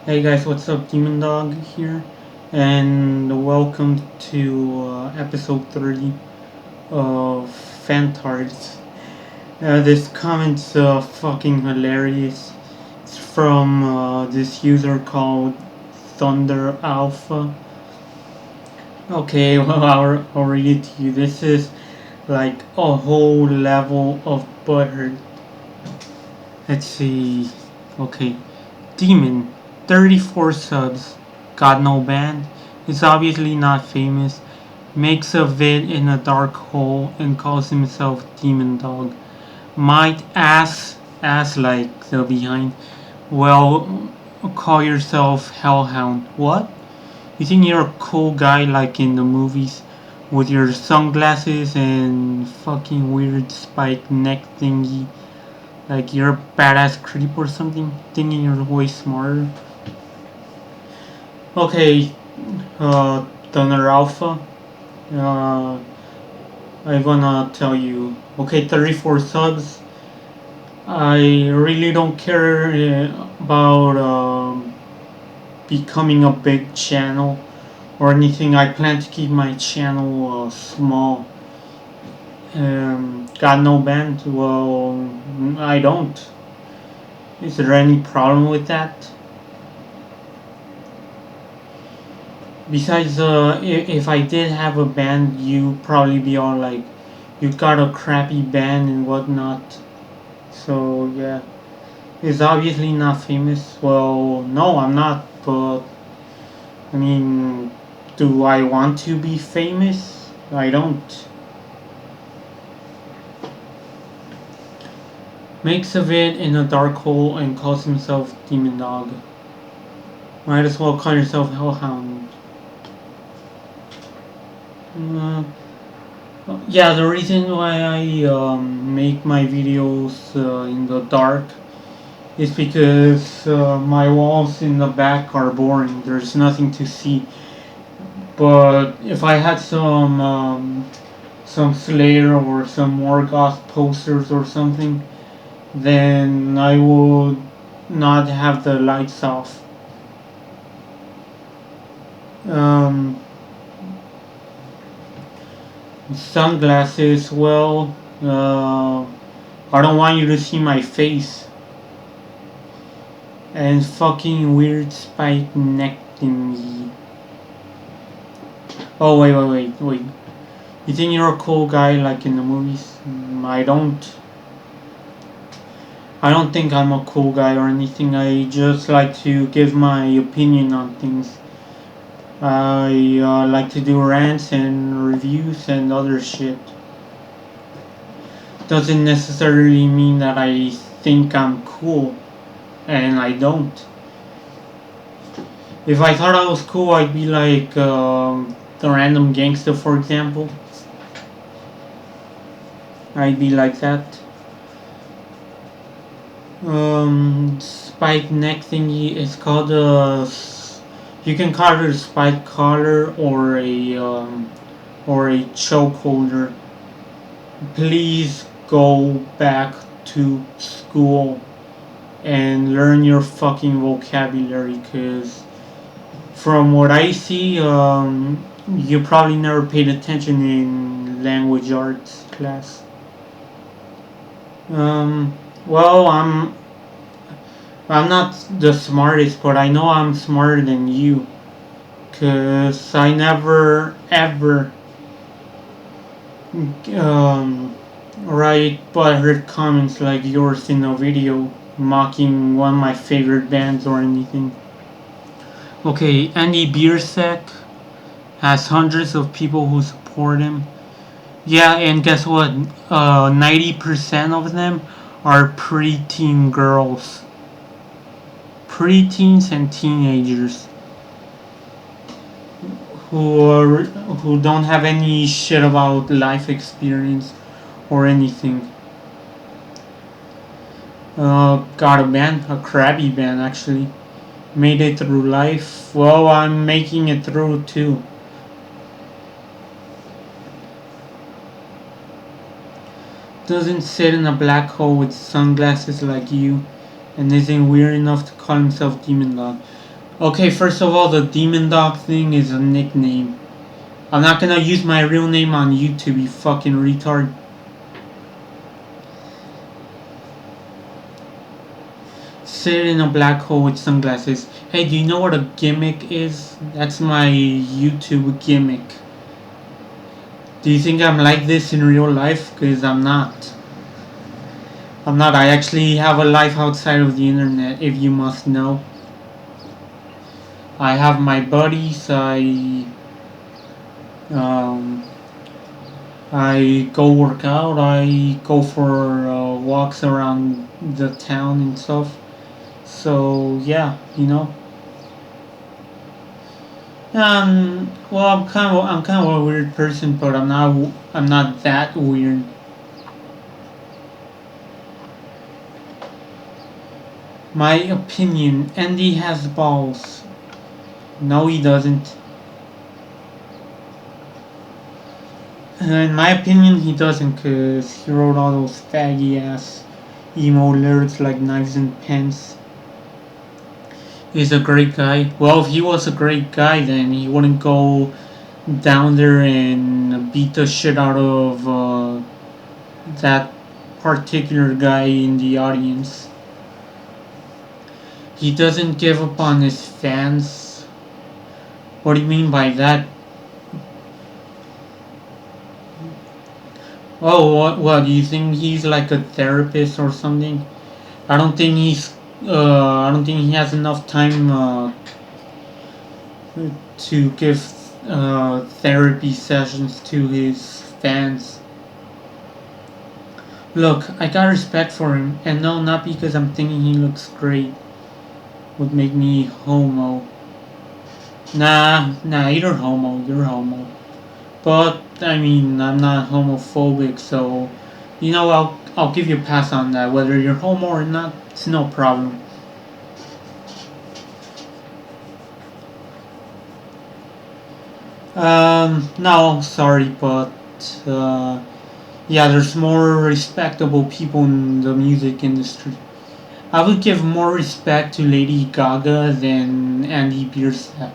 Hey guys, what's up? Demon Dog here, and welcome to episode 30 of fantards. This comment's fucking hilarious. It's from this user called Thunder Alpha. Okay, well, I'll read it to you. This is like a whole level of butthurt. Let's see. Okay, Demon, 34 subs, got no band, is obviously not famous, makes a vid in a dark hole and calls himself Demon Dog. Might ass like the behind. Well, call yourself Hellhound. What? You think you're a cool guy like in the movies with your sunglasses and fucking weird spike neck thingy? Like you're a badass creep or something, thinking you're way smarter. Okay, Donor Alpha, uh, I wanna tell you, okay, 34 subs. I really don't care about becoming a big channel or anything. I plan to keep my channel small. Got no band? Well, I don't. Is there any problem with that? Besides, if I did have a band, you probably be all like, you got a crappy band and whatnot. So yeah, it's obviously not famous. Well, no, I'm not. But I mean, do I want to be famous? I don't. Makes a vid in a dark hole and calls himself Demon Dog. Might as well call yourself Hellhound. Uh, Yeah, the reason why I make my videos in the dark is because my walls in the back are boring. There's nothing to see. But if I had some Slayer or some Morgoth posters or something, then I would not have the lights off. Um, Sunglasses, well, I don't want you to see my face. And fucking weird spike neck thingy. Oh wait. You think you're a cool guy like in the movies? I don't. I don't think I'm a cool guy or anything. I just like to give my opinion on things. I like to do rants and reviews and other shit. Doesn't necessarily mean that I think I'm cool, and I don't. If I thought I was cool, I'd be like the random gangster, for example. I'd be like that. Spike neck thingy is called a. You can call it a spike collar or a choke holder. Please go back to school and learn your fucking vocabulary, cause from what I see, you probably never paid attention in language arts class. Well, I'm not the smartest, but I know I'm smarter than you, cause I never ever write butthurt comments like yours in a video mocking one of my favorite bands or anything. Okay, Andy Biersack has hundreds of people who support him. Yeah, and guess what? 90% of them are preteen girls. Preteens and teenagers who don't have any shit about life experience or anything. Got a band, a crappy band actually. Made it through life. Well, I'm making it through too. Doesn't sit in a black hole with sunglasses like you, and isn't weird enough to call himself Demon Dog. Okay, first of all, the demon dog thing is a nickname. I'm not gonna use my real name on YouTube, you fucking retard. Sit in a black hole with sunglasses. Hey, do you know what a gimmick is? That's my YouTube gimmick. Do you think I'm like this in real life? Because I'm not. I'm not. I actually have a life outside of the internet, if you must know. I have my buddies. Um, I go work out. I go for walks around the town and stuff. So yeah, you know. Well, I'm kind of a weird person, but I'm not that weird. My opinion: Andy has balls. No, he doesn't. In my opinion, he doesn't, cause he wrote all those faggy ass emo lyrics like knives and pens. He's a great guy. Well, if he was a great guy, then he wouldn't go down there and beat the shit out of that particular guy in the audience. He doesn't give up on his fans. What do you mean by that? Oh, what? Do you think he's like a therapist or something? I don't think he's. I don't think he has enough time to give therapy sessions to his fans. Look, I got respect for him, and no, not because I'm thinking he looks great. Would make me homo. Nah, you're homo. You're homo. But I mean, I'm not homophobic, so I'll give you a pass on that. Whether you're homo or not, it's no problem. No, sorry, but yeah, there's more respectable people in the music industry. I would give more respect to Lady Gaga than Andy Biersack.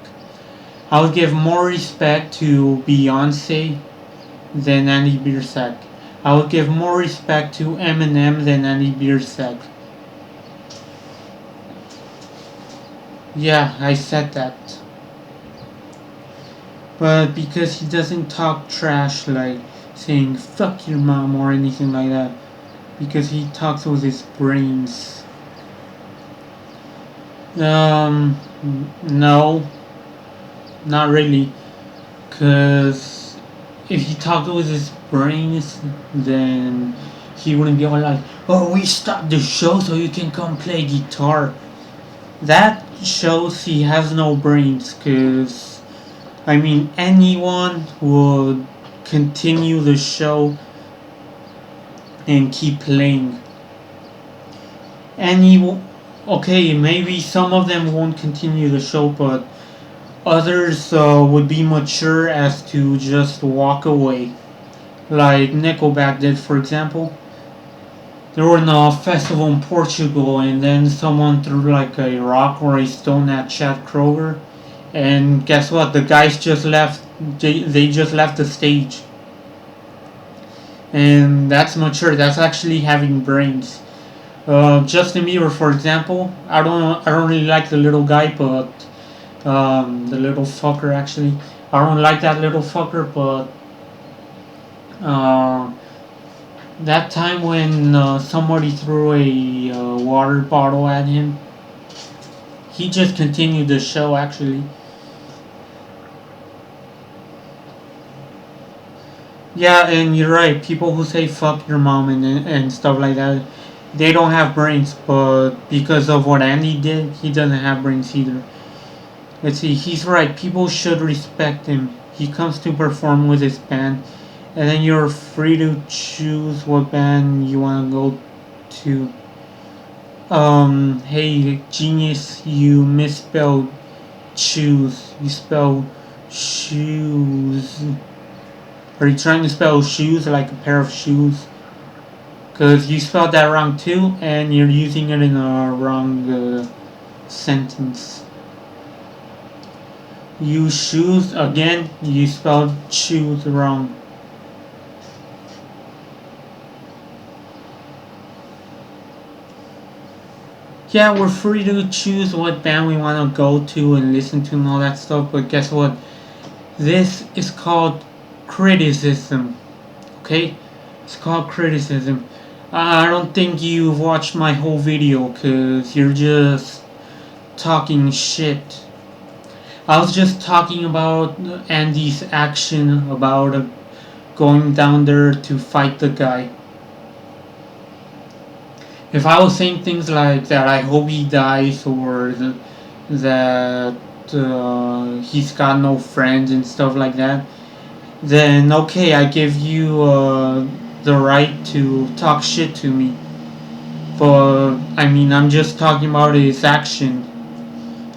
I would give more respect to Beyonce than Andy Biersack. I would give more respect to Eminem than Andy Biersack. Yeah, I said that. But because he doesn't talk trash like saying fuck your mom or anything like that. Because he talks with his brains. Um, no, not really. Because if he talked with his brains, then he wouldn't be all like, oh, we stopped the show so you can come play guitar. That shows he has no brains, because, I mean, anyone would continue the show and keep playing. Any, okay, maybe some of them won't continue the show, but others would be mature as to just walk away, like Nickelback did, for example. They were in a festival in Portugal, and then someone threw like a rock or a stone at Chad Kroger, and guess what? The guys just left. They just left the stage, and that's mature. That's actually having brains. Justin Bieber, for example, I don't really like the little guy, but the little fucker actually. I don't like that little fucker, but uh, that time when somebody threw a water bottle at him, he just continued the show actually. Yeah, and you're right. People who say fuck your mom and stuff like that, they don't have brains, but because of what Andy did, he doesn't have brains either. Let's see, he's right. People should respect him. He comes to perform with his band, and then you're free to choose what band you want to go to. Hey, genius, you misspelled choose. You spelled shoes. Are you trying to spell shoes like a pair of shoes? Because you spelled that wrong too, and you're using it in a wrong sentence. You shoes again. You spelled shoes wrong. Yeah, we're free to choose what band we want to go to and listen to and all that stuff. But guess what? This is called criticism. Okay, it's called criticism. I don't think you've watched my whole video because you're just talking shit. I was just talking about Andy's action about going down there to fight the guy. If I was saying things like that, I hope he dies, or that he's got no friends and stuff like that, then okay, I give you the right to talk shit to me. But I mean, I'm just talking about his action.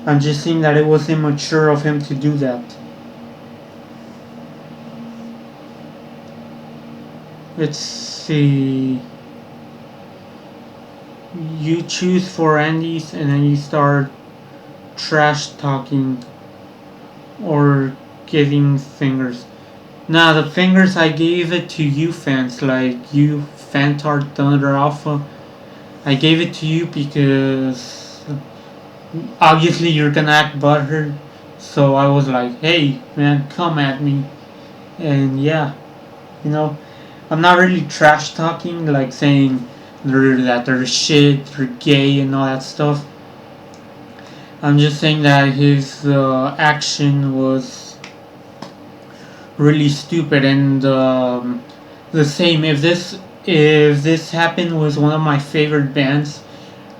I'm just saying that it was immature of him to do that. Let's see. You choose for Andy's and then you start trash talking or giving fingers. Nah, the fingers I gave it to you fans, like you Fantard Thunder Alpha. I gave it to you because obviously you're gonna act butthurt. So I was like, hey man, come at me. And yeah, you know, I'm not really trash talking, like saying that they're shit, they're gay, and all that stuff. I'm just saying that his action was really stupid and the same. If this happened with one of my favorite bands,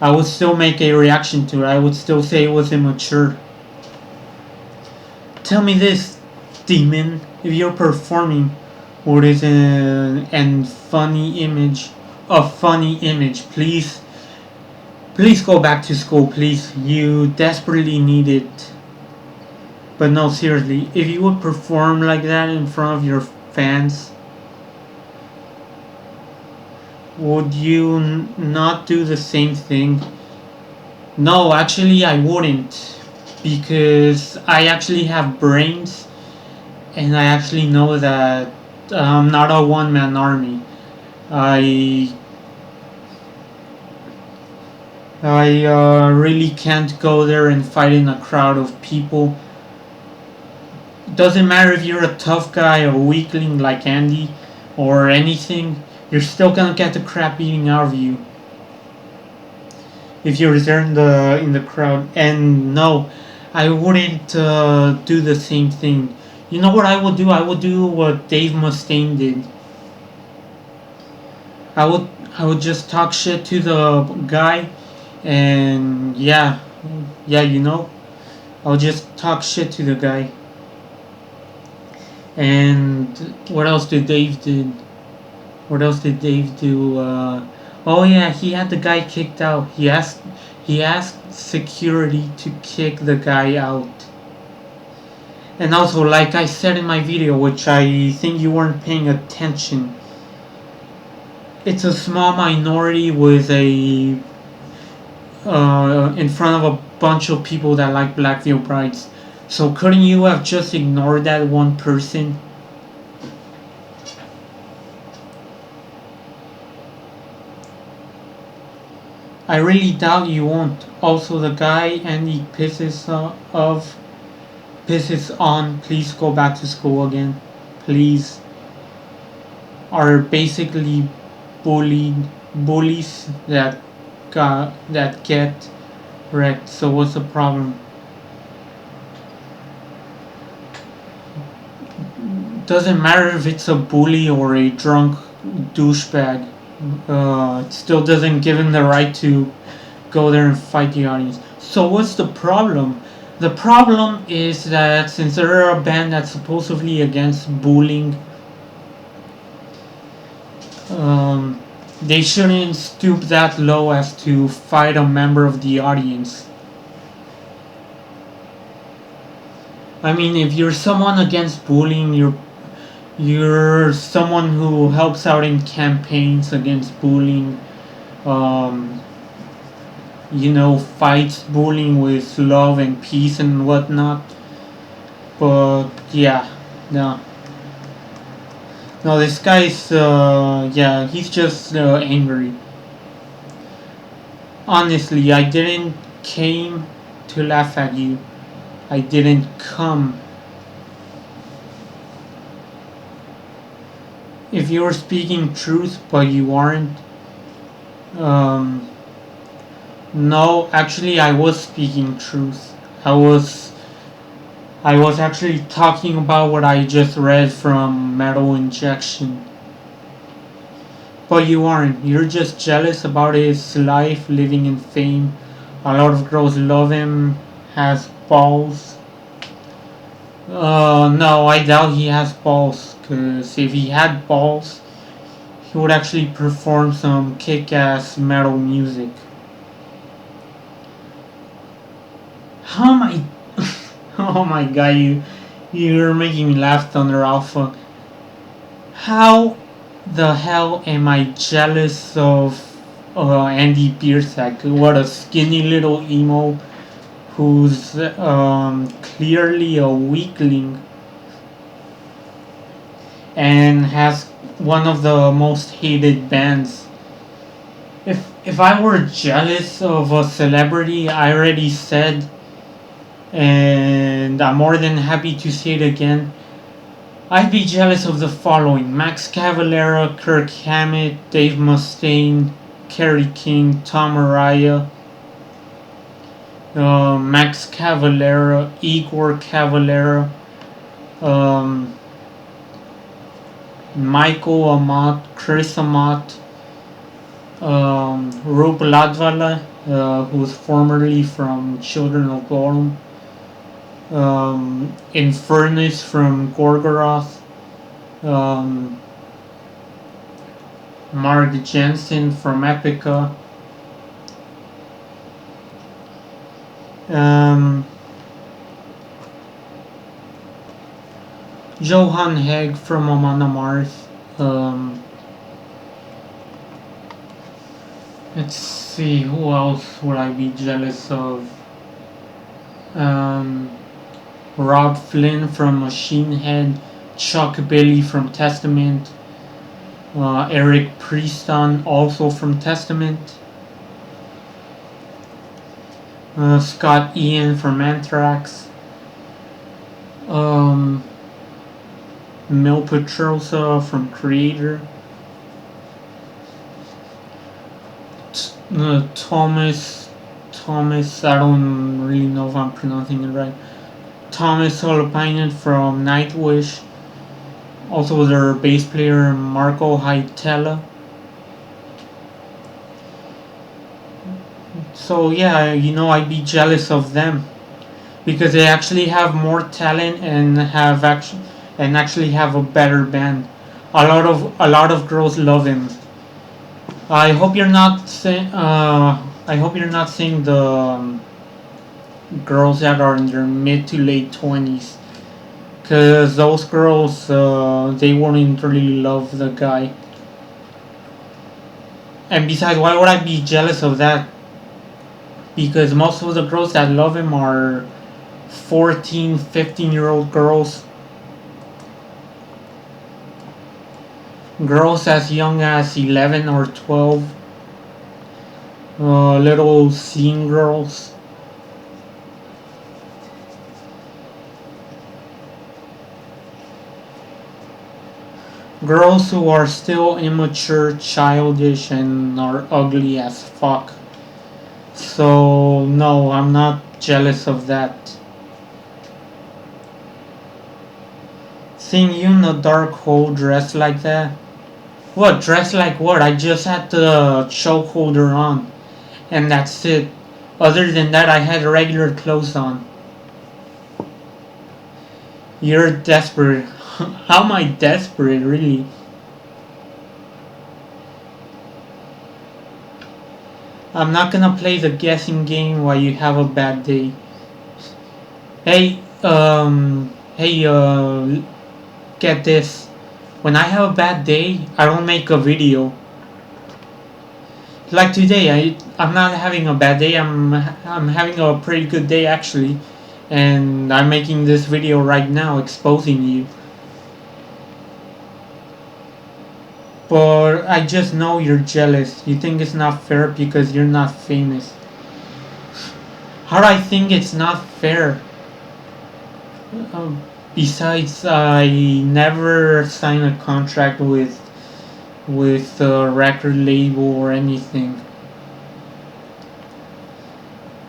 I would still make a reaction to it. I would still say it was immature. Tell me this, demon, if you're performing what is an funny image, a funny image, please go back to school, please. You desperately need it. But no, seriously, if you would perform like that in front of your fans, would you not do the same thing? No, actually, I wouldn't. Because I actually have brains and I actually know that I'm not a one man army. I I really can't go there and fight in a crowd of people. Doesn't matter if you're a tough guy or a weakling like Andy or anything, you're still gonna get the crap beating out of you if you're there in the crowd. And no, I wouldn't do the same thing. You know what I would do? I would do what Dave Mustaine did. I would I would just talk shit to the guy, and yeah, I'll just talk shit to the guy. And what else did Dave did? What else did Dave do? Oh yeah, he had the guy kicked out. He asked security to kick the guy out. And also, like I said in my video, which I think you weren't paying attention, it's a small minority with a in front of a bunch of people that like black veil brides. So couldn't you have just ignored that one person? I really doubt you won't. Also, the guy Andy pisses on. Please go back to school again. Please. Are basically bullies that get wrecked. So what's the problem? Doesn't matter if it's a bully or a drunk douchebag. It still doesn't give him the right to go there and fight the audience. So what's the problem? The problem is that since they're a band that's supposedly against bullying, they shouldn't stoop that low as to fight a member of the audience. I mean, if you're someone against bullying, you're someone who helps out in campaigns against bullying. Um, fights bullying with love and peace and whatnot. But yeah, no, no, this guy's yeah, he's just angry. Honestly, I didn't came to laugh at you. I didn't come. If you were speaking truth, but you aren't, um, no, actually, I was speaking truth. I was, I was actually talking about what I just read from Metal Injection. But you aren't. You're just jealous about his life, living in fame. A lot of girls love him. Has balls. No, I doubt he has balls. Cause if he had balls, he would actually perform some kick-ass metal music. How am I? Oh my god, you're making me laugh, Thunder Alpha. How the hell am I jealous of Andy Biersack? What a skinny little emo who's clearly a weakling and has one of the most hated bands. If I were jealous of a celebrity, I already said, and I'm more than happy to say it again. I'd be jealous of the following: Max Cavalera, Kirk Hammett, Dave Mustaine, Kerry King, Tom Araya, Max Cavalera, Igor Cavalera, um, Michael Amat, Chris Amat, Rob Latvala, who's formerly from Children of Bodom, Infernus from Gorgoroth, um, Mark Jensen from Epica, Johan Hegg from Amon Amarth. Let's see, who else would I be jealous of? Rob Flynn from Machine Head, Chuck Billy from Testament, Eric Prieston also from Testament, Scott Ian from Anthrax, Mil Petrosa from Creator, Thomas, I don't really know if I'm pronouncing it right. Thomas Holopainen from Nightwish. Also their bass player Marco Haitela. So yeah, I'd be jealous of them because they actually have more talent and actually have a better band. A lot of girls love him. I hope you're not saying. I hope you're not saying the girls that are in their mid to late 20s, because those girls they wouldn't really love the guy. And besides, why would I be jealous of that? Because most of the girls that love him are 14, 15-year-old girls. Girls as young as 11 or 12. Little scene girls. Girls who are still immature, childish, and are ugly as fuck. So, no, I'm not jealous of that. Seeing you in a dark hole dressed like that? What, dressed like what? I just had the choke holder on. And that's it. Other than that, I had regular clothes on. You're desperate. How am I desperate, really? I'm not gonna play the guessing game while you have a bad day. Hey, get this. When I have a bad day, I don't make a video. Like today, I'm not having a bad day. I'm having a pretty good day actually, and I'm making this video right now exposing you. But I just know you're jealous. You think it's not fair because you're not famous. How do I think it's not fair? Besides, I never signed a contract with a record label or anything.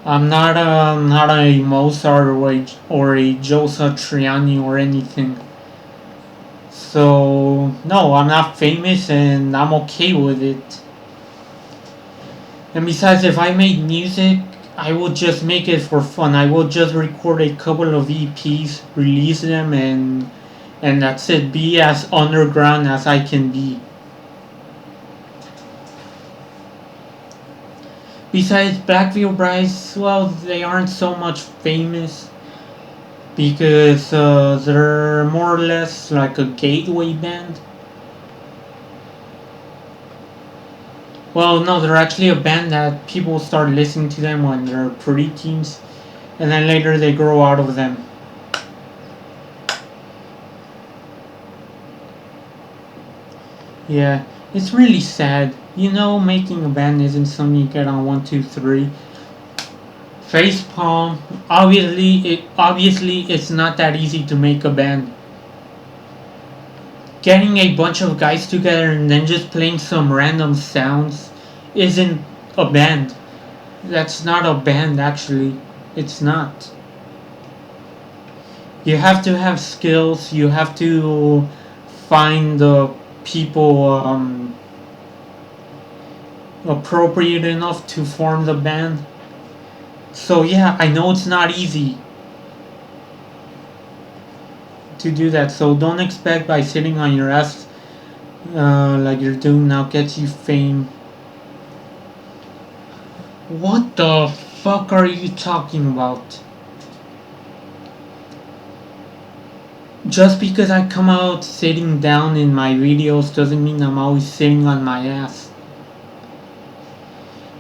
I'm not a Mozart or a Joe Satriani or anything. So no, I'm not famous and I'm okay with it. And besides, if I made music, I would just make it for fun. I will just record a couple of EPs, release them, and that's it. Be as underground as I can be. Besides Blackville Brides, well, they aren't so much famous because they're more or less like a gateway band. Well, no, they're actually a band that people start listening to them when they're preteens, and then later they grow out of them. Yeah, it's really sad. You know, making a band isn't something you get on 1, 2, 3. Facepalm. Obviously, it's not that easy to make a band. Getting a bunch of guys together and then just playing some random sounds isn't a band. That's not a band, actually. It's not. You have to have skills. You have to find the people appropriate enough to form the band. So yeah, I know it's not easy to do that. So don't expect by sitting on your ass like you're doing now gets you fame. What the fuck are you talking about? Just because I come out sitting down in my videos doesn't mean I'm always sitting on my ass.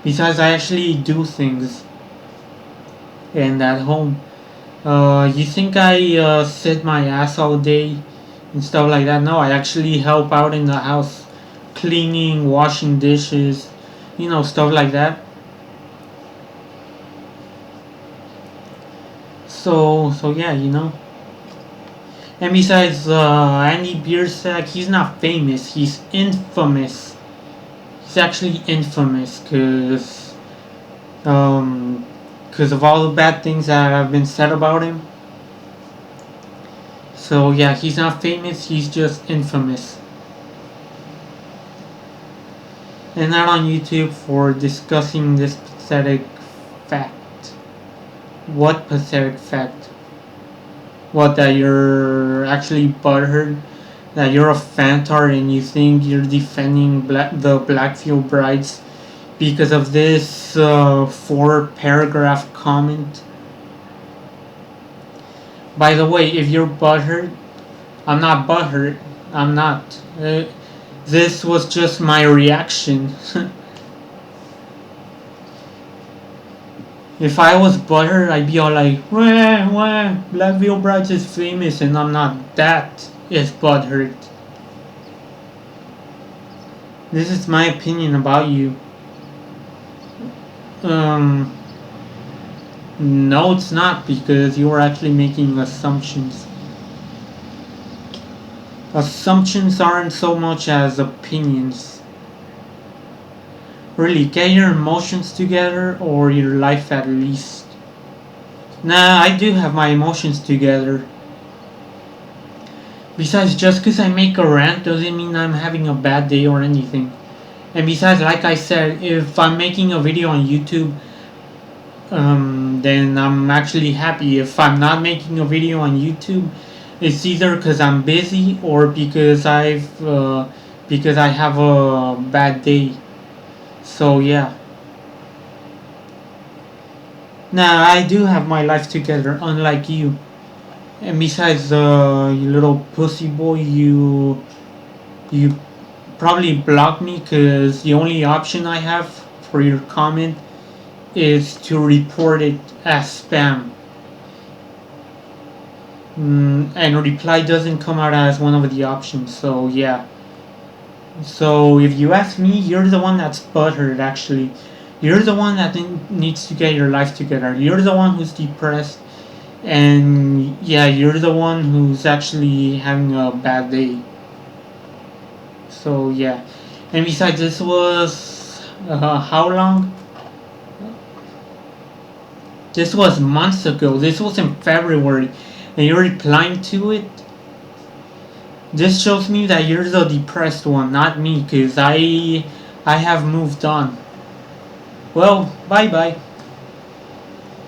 Besides, I actually do things. And at home. You think I sit my ass all day and stuff like that? No, I actually help out in the house. Cleaning, washing dishes, stuff like that. So yeah. And besides, Andy Biersack, he's not famous. He's infamous. He's actually infamous because of all the bad things that have been said about him. So yeah, he's not famous. He's just infamous. And not on YouTube for discussing this pathetic fact. What pathetic fact? What, that you're actually butthurt? That you're a fantard and you think you're defending the Blackfield Brides because of this 4-paragraph comment? By the way, if you're butthurt, I'm not butthurt. I'm not. This was just my reaction. If I was butthurt, I'd be all like, wah, Blackville Brides is famous and I'm not. That is butthurt. This is my opinion about you. No, it's not, because you are actually making assumptions. Assumptions aren't so much as opinions. Really, get your emotions together, or your life at least. Nah, I do have my emotions together. Besides, just because I make a rant doesn't mean I'm having a bad day or anything. And besides, like I said, if I'm making a video on YouTube, then I'm actually happy. If I'm not making a video on YouTube, it's either because I'm busy or because I have a bad day. So yeah. Now I do have my life together, unlike you. And besides, you little pussy boy, you probably block me because the only option I have for your comment is to report it as spam. And reply doesn't come out as one of the options. So yeah. So if you ask me, you're the one that's buttered. Actually, you're the one that needs to get your life together. You're the one who's depressed, and yeah, you're the one who's actually having a bad day. So yeah, and besides, this was how long? This was months ago. This was in February, and you're replying to it. This shows me that you're the depressed one, not me, cause I have moved on. Well, bye bye.